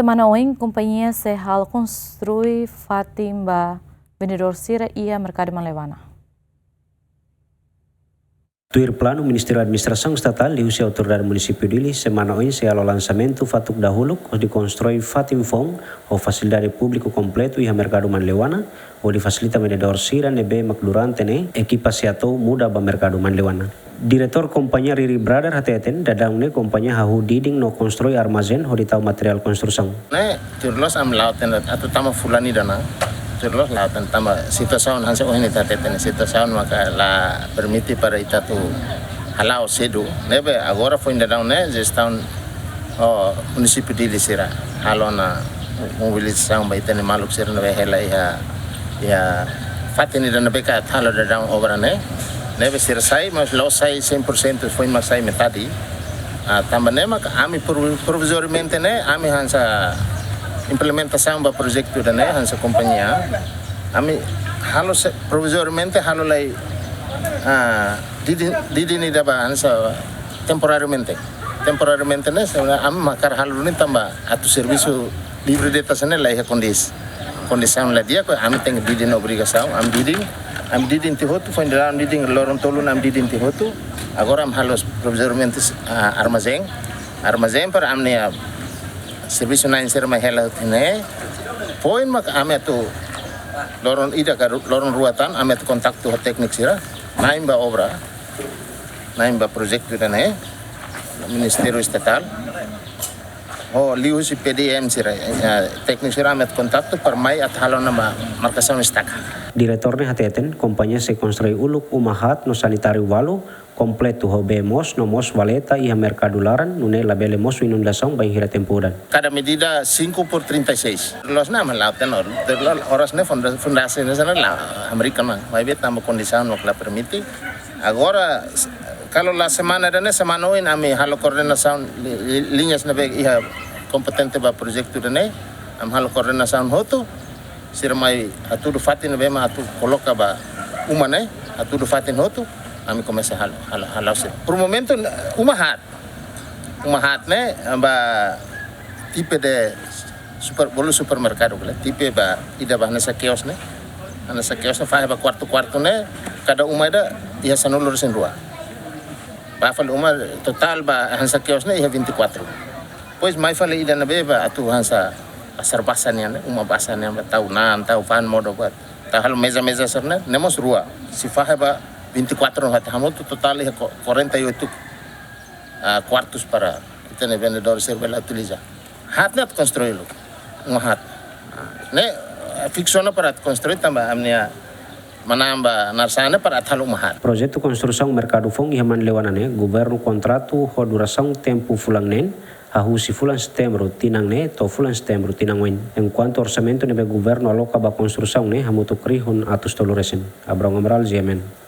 Semana kompañia se hahu konstrui fatin vendedor sira merkadu Manleuana. Tuir plano Ministério da Administração Estatal di usia autoridade município dili semana se alo lançamento fatuk dahulu di konstrui fatin fong o facilidade público completo ia merkadu Manleuana o di facilita vendedor sira nebe makdurante ne ekipa siatou muda ba merkadu Manleuana. Diretor kompañia Riri Brother hateten dadang ne kompañia hahu diding no konstrui armazen ho di tau material konstruksang. Ne turlos am lauten atau tama fulani dana. Terus lah tentang situasi hansa ini tateten situasi maka la permiti para ita tu halau sedu nebe agora foi ainda não né gestão município de Sira halona mobilização vai ter maluk ser nebe hela ya fatin dan nebe ka halo dadang obra né nebe Sira sai mas lo sai 100% foi mas sai metade tambah ne maka ami provisoriamente né ami hansa implementação do projeto da hansa kompañia ami halo provisoriamente halo lai didini da hansa temporariamente né ami makar halo ni tambah atu serviço livre de tasane lai condição la dia ko ami teng didin obrigação am didin tihotu foi dalam didin lorong tolun am didin tihotu agora am halo provisoriamente armazém para amnia serviço na inserma hela ne poin mak ame tu loron ida ka loron ruatan ame tu kontak tu teknik sira naimba obra naimba proyekto ne Ministério Estatal liu si PDM sira teknik sira ame kontak tu per mai at halon nama markação estaka. Diretor ne hateten kompañia se konstrui uluk umahat no sanitario walu completo ho bemos no mos valeta ia merkadu laran nune labele mos inundação bem hira temporan. Cada medida 5/36. Los nama la tenor. Horas ne fundasi ne sana la americana. Vai ver também condição no que la permite. Agora kalau la semana dane semana in ami halo coordenação linhas ne ia kompetente ba proyekto dane am halo coordenação hotu sirmai atu fatin be ma atu coloca ba umane atu fatin hotu kami começa halau por momento umahat ne ba tipe de supermercado tipe ba ida ba nessa kios ne faz ba quarto ne cada uma ada ia sanulur sin rua ba fal uma total ba hansa kios ne ia 24 pois mai fal ida na beba atu hansa asar basan ne uma basan ne tahunan tahu fan modo ba tahal mesa serna nemos rua si faz ba 24 no total é 48 quartos para que o vendedor serve a utilizar. Hat construí-lo, hat. Ne ficciona para construir também a minha manamba narsana para atal hat. Projeto construção merkadu fong ia Manleuana ne governo contrato ho duração tempo fulang nen hahu si fulan setembro tinang ne to fulan setembro tinang wen. Enquanto orçamento ne governo aloca ba construção ne hamutu krihun atus toluresen. Abrão Amral Yemen.